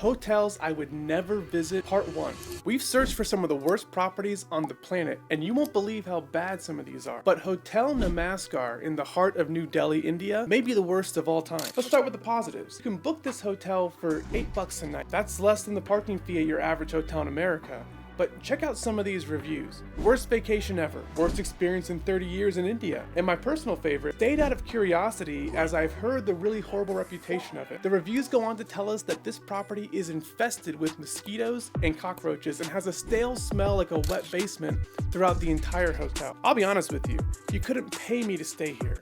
Hotels I would never visit, part 1. We've searched for some of the worst properties on the planet, and you won't believe how bad some of these are. But Hotel Namaskar in the heart of New Delhi, India, may be the worst of all time. Let's start with the positives. You can book this hotel for $8 a night. That's less than the parking fee at your average hotel in America. But check out some of these reviews. Worst vacation ever. Worst experience in 30 years in India. And my personal favorite, stayed out of curiosity as I've heard the really horrible reputation of it. The reviews go on to tell us that this property is infested with mosquitoes and cockroaches and has a stale smell like a wet basement throughout the entire hotel. I'll be honest with you, you couldn't pay me to stay here.